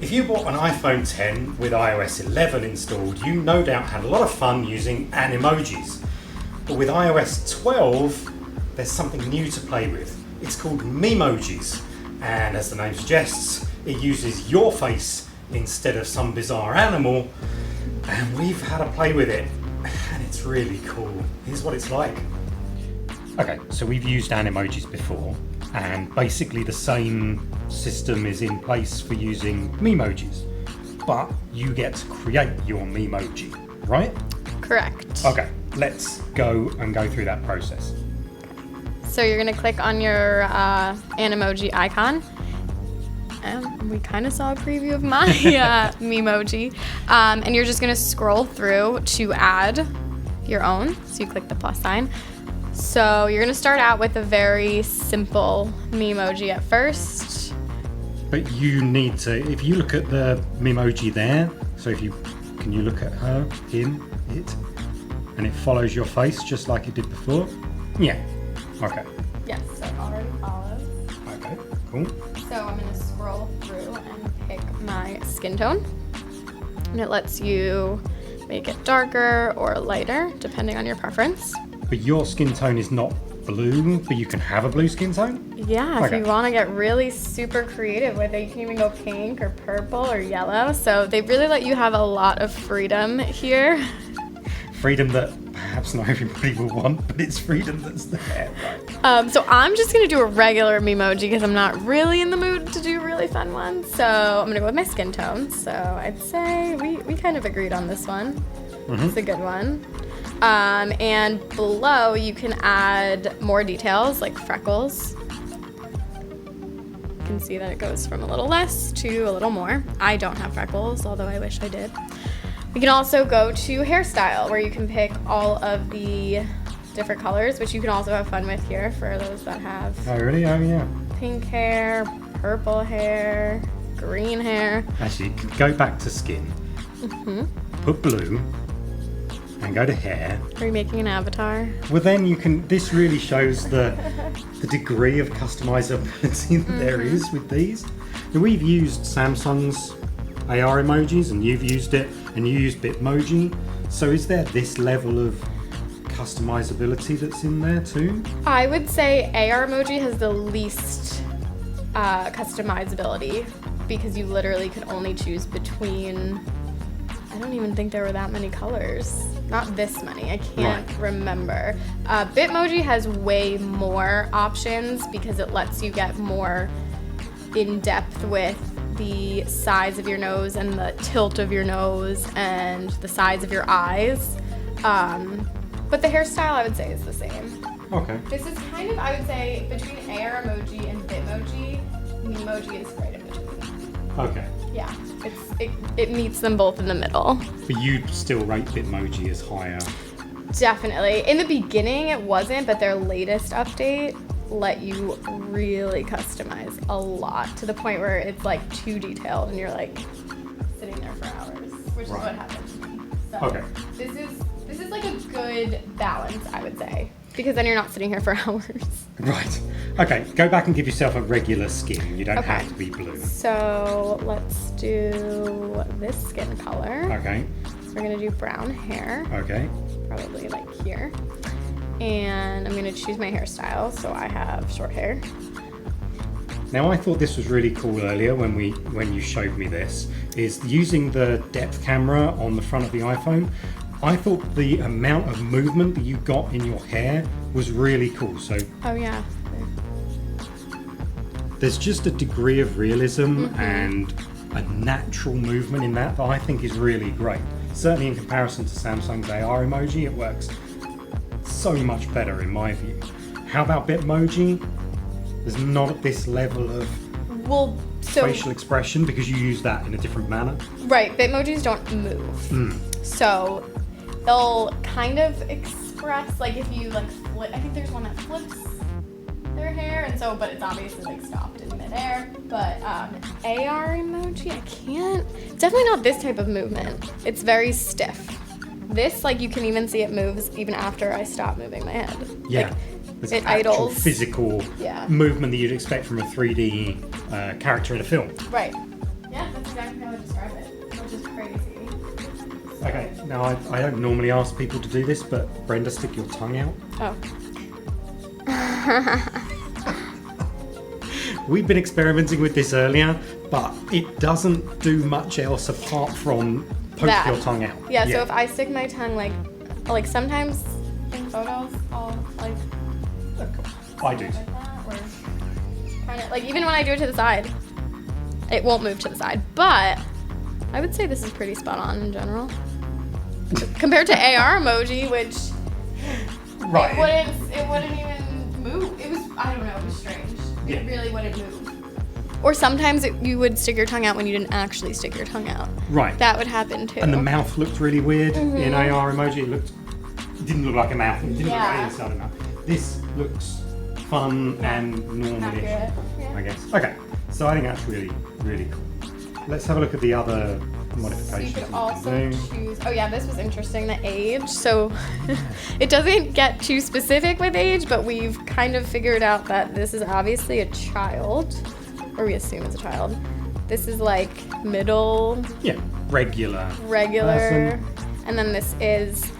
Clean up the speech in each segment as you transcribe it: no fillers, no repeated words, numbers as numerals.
If you bought an iPhone X with iOS 11 installed, you no doubt had a lot of fun using Animojis. But with iOS 12, there's something new to play with. It's called Memojis, and as the name suggests, it uses your face instead of some bizarre animal, and we've had a play with it, and it's really cool. Here's what it's like. Okay, so we've used Animojis before, and basically the same system is in place for using Memojis, but you get to create your Memoji, right? Correct. Okay, let's go through that process. So you're gonna click on your Animoji icon. We kind of saw a preview of my Memoji, and you're just gonna scroll through to add your own. So you click the plus sign. So you're gonna start out with a very simple Memoji at first. But you need to, if you look at the Memoji there, so can you look at her, him, it, and it follows your face just like it did before? Yeah, okay. Yes, so it already follows. Okay, cool. So I'm gonna scroll through and pick my skin tone. And it lets you make it darker or lighter, depending on your preference. But your skin tone is not blue, but you can have a blue skin tone? Yeah, if you want to get really super creative with it, you can even go pink or purple or yellow. So they really let you have a lot of freedom here. Freedom that perhaps not everybody will want, but it's freedom that's there, right? So I'm just going to do a regular Memoji because I'm not really in the mood to do really fun ones. So I'm going to go with my skin tone. So I'd say we kind of agreed on this one. Mm-hmm. It's a good one. And below you can add more details like freckles. You can see that it goes from a little less to a little more. I don't have freckles, although I wish I did. We can also go to hairstyle, where you can pick all of the different colors, which you can also have fun with here for those that have Oh really? Oh yeah. pink hair, purple hair, green hair. Actually, go back to skin. Mm-hmm. Put blue. And go to hair. Are you making an avatar? Well, then you can. This really shows the degree of customizability that there is with these. Now, we've used Samsung's AR emojis, and you've used it, and you used Bitmoji. So, is there this level of customizability that's in there too? I would say AR emoji has the least customizability because you literally could only choose between. I don't even think there were that many colors. Not this many, I can't remember. Bitmoji has way more options because it lets you get more in depth with the size of your nose and the tilt of your nose and the size of your eyes. But the hairstyle I would say is the same. Okay. This is kind of, I would say, between AR emoji and Bitmoji, Memoji is right in between. Okay. Yeah, it meets them both in the middle. But you'd still rate Bitmoji as higher? Definitely. In the beginning it wasn't, but their latest update let you really customize a lot to the point where it's like too detailed and you're like sitting there for hours, which is what happened to me. So okay. This is like a good balance, I would say, because then you're not sitting here for hours. Right. Okay, go back and give yourself a regular skin. You don't have to be blue. So let's do this skin color. Okay. So we're gonna do brown hair. Okay. Probably like here. And I'm gonna choose my hairstyle, so I have short hair. Now I thought this was really cool earlier when you showed me this, is using the depth camera on the front of the iPhone. I thought the amount of movement that you got in your hair was really cool. So oh yeah. There's just a degree of realism and a natural movement in that I think is really great. Certainly in comparison to Samsung's AR emoji, it works so much better in my view. How about Bitmoji? There's not this level of facial expression because you use that in a different manner. Right, Bitmojis don't move. So they'll kind of express, like if you like flip, I think there's one that flips their hair, and so, but it's obviously like stopped in midair. But AR emoji, I can't, it's definitely not this type of movement. It's very stiff. This, like, you can even see it moves even after I stop moving my head. Yeah. Like, There's it actual idles. physical Yeah. movement that you'd expect from a 3D character in a film. Right. Yeah, that's exactly how I describe it, which is crazy. Okay, now I don't normally ask people to do this, but Brenda, stick your tongue out. Oh. We've been experimenting with this earlier, but it doesn't do much else apart from poke That. your tongue out. Yeah, so if I stick my tongue, like sometimes in photos, I'll, like, I do. like that, or kind of, like, even when I do it to the side, it won't move to the side, but I would say this is pretty spot on in general. Compared to AR emoji, which Right. it wouldn't even move. It was, I don't know, it was strange. Yeah. It really wouldn't move. Or sometimes you would stick your tongue out when you didn't actually stick your tongue out. Right. That would happen too. And the mouth looked really weird in AR emoji. It didn't look like a mouth. It didn't look like any inside of a mouth. This looks fun and normal-ish, Accurate, yeah. I guess. Okay, so I think that's really, really cool. Let's have a look at the other So you modifications. could we can also do. choose. Oh yeah, this was interesting. The age. So it doesn't get too specific with age, but we've kind of figured out that this is obviously a child, or we assume it's a child. This is like middle, Yeah, regular. regular, and then this is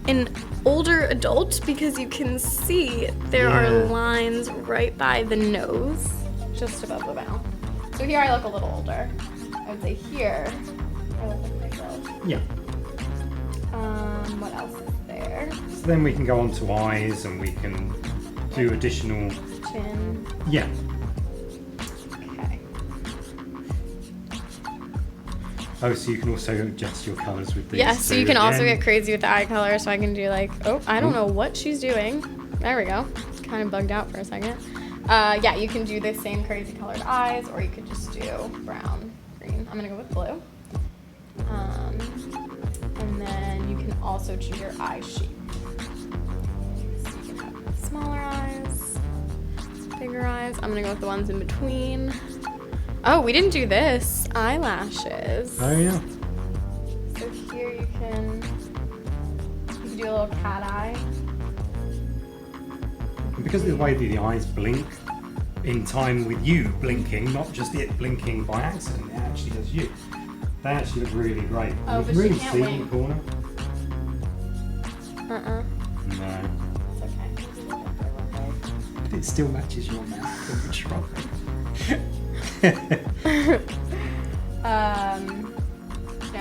an older adult because you can see there are Yeah. lines right by the nose, just above the mouth. So here I look a little older. I would say here I look like myself. Yeah. What else is there? So then we can go on to eyes and we can do additional. Chin. Yeah. Okay. Oh, so you can also adjust your colours with these. Yeah, so you too, can also again. get crazy with the eye color. So I can do like, oh, I don't know what she's doing. There we go. Kind of bugged out for a second. Yeah, you can do the same crazy colored eyes, or you could just do brown, green. I'm gonna go with blue. And then you can also choose your eye shape. So you can have smaller eyes, bigger eyes. I'm gonna go with the ones in between. Oh, we didn't do this. Eyelashes. Oh, yeah. So here you can do a little cat eye. And because of the way that the eyes blink in time with you blinking, not just it blinking by accident, it actually does you. They actually look really great. Oh, you but can really she can't see in wink. the corner. Uh-uh. No. It's But it still matches your mouth when you try. okay. Now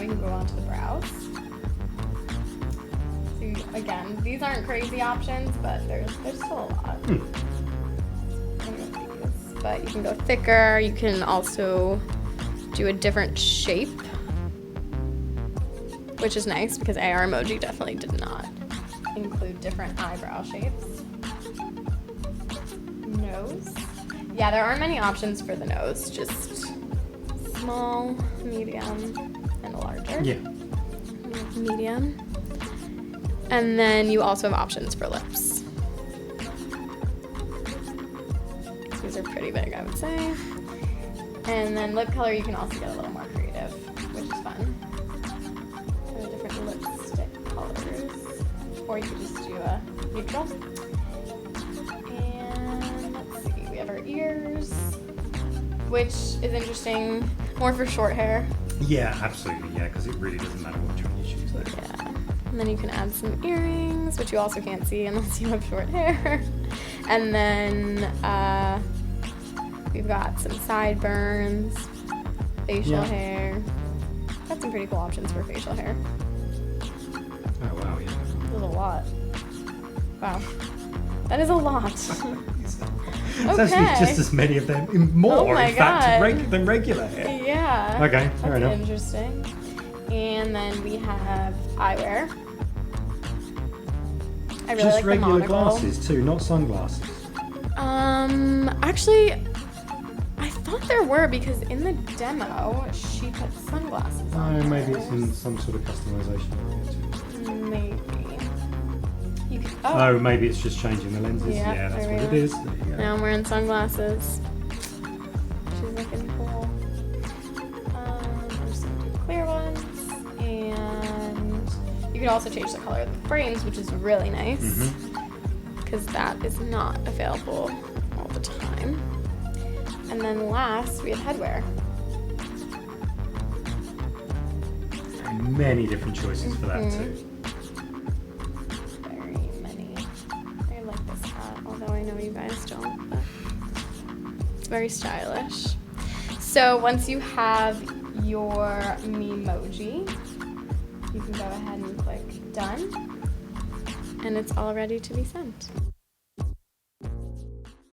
we can go on to the brows. So again, these aren't crazy options, but there's still a lot. But you can go thicker. You can also do a different shape, which is nice because AR emoji definitely did not include different eyebrow shapes. Nose. Yeah, there aren't many options for the nose, just small, medium, and larger. Yeah. Medium. And then you also have options for lips. These are pretty big, I would say. And then lip color, you can also get a little more creative, which is fun. So different lipstick colors. Or you could just do a neutral. And let's see, we have our ears, which is interesting, more for short hair. Yeah, absolutely. Yeah, because it really doesn't matter which one you choose there. Yeah. And then you can add some earrings, which you also can't see unless you have short hair. And then we've got some sideburns, facial hair. Got some pretty cool options for facial hair. Oh, wow, yeah. There's a lot. Wow. That is a lot. It's actually just as many of them, more Oh my in fact, God. than regular hair. Yeah. Okay, fair That's enough. interesting. And then we have eyewear. I really Just like the regular monocle. glasses too, not sunglasses. Actually, I thought there were because in the demo she put sunglasses on. Oh, maybe it's in hers. some sort of customization area too. Maybe. You could. Oh, maybe it's just changing the lenses. Yeah, Yeah, that's there what we it go. is. There you go. Now I'm wearing sunglasses. She's looking cool. I'm just gonna do clear ones, and You can also change the color of the frames, which is really nice, because that is not available all the time. And then last, we have headwear. Many different choices for that too. Very many. I like this hat, although I know you guys don't, but it's very stylish. So once you have your Memoji, you can go ahead and click done, and it's all ready to be sent.